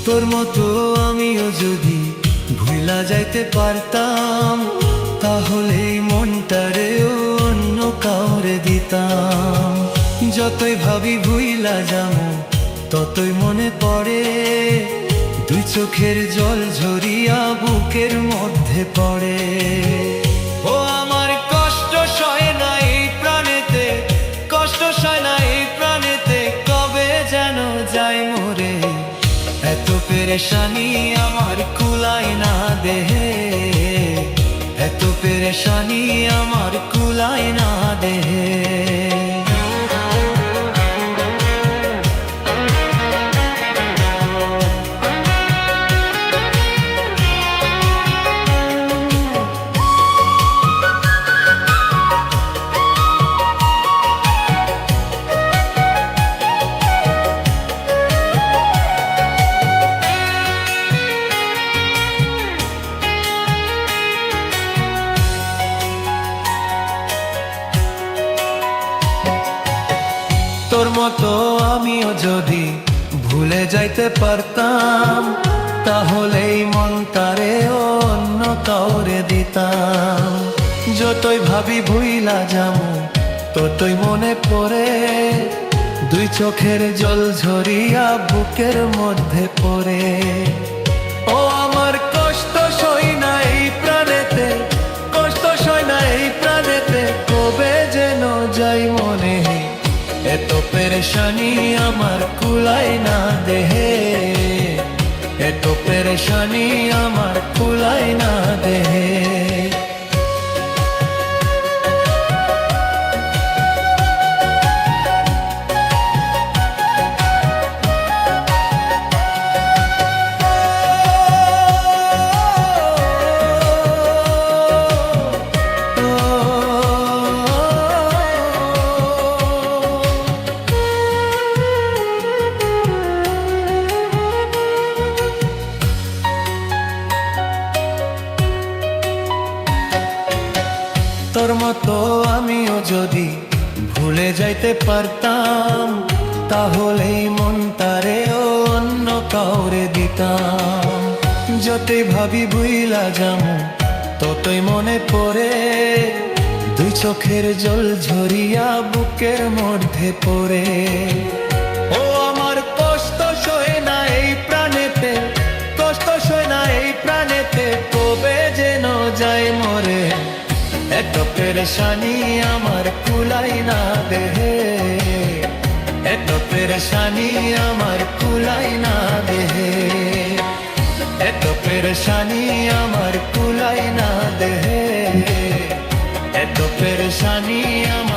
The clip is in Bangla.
তোর মতো আমিও যদি ভুলা যাইতে পারতাম, তাহলে মনটারেও অন্য কাউরে দিতাম। যতই ভাবি ভুইলা যামু ততই মনে পড়ে, দুই চোখের জল ঝরিয়া বুকের মধ্যে পড়ে। ও আমার কষ্ট সয় না এই প্রাণেতে, কষ্ট সয় না এই প্রাণেতে, কবে যেন যাই মরে। এত পেরেশানি আমার কুলায় না দেহে, এত পেরেশানি আমার কুলায় না দেহে। তোর মতো আমিও যদি ভুলে যাইতে পারতাম, তাহলেই মনটারে অন্য কাউরে দিতাম। যতই ভাবি ভুইলা যামু ততই মনে পড়ে, দুই চোখের জল ঝরিয়া বুকের মধ্যে পড়ে। ও আমার কষ্ট সই না এই প্রাণেতে, কষ্ট সই না এই প্রাণেতে, কবে যেন যাই মনে। এত পেরেশানি আমার কুলায় না দেহে, এত পেরেশানি আমার কুলায় না দেহে। তোর মতো আমিও যদি ভুলে যাইতে পারতাম, তাহলেই মনটারে অন্য কাউরে দিতাম। যতই ভাবি ভুইলা যামু ততই মনে পড়ে, দুই চোখের জল ঝরিয়া বুকের মধ্যে পড়ে। ও আমার কষ্ট সয় না এই প্রাণেতে, কষ্ট সয় না এই প্রাণেতে, কবে যেন যাই মরে। এত পেরেশানি আমার কুলাই না দেহে, এত পেরেশানি আমার কুলাই না দেহে, এত পেরেশানি আমার কুলাই না দেহে, এত পেরেশানি আমার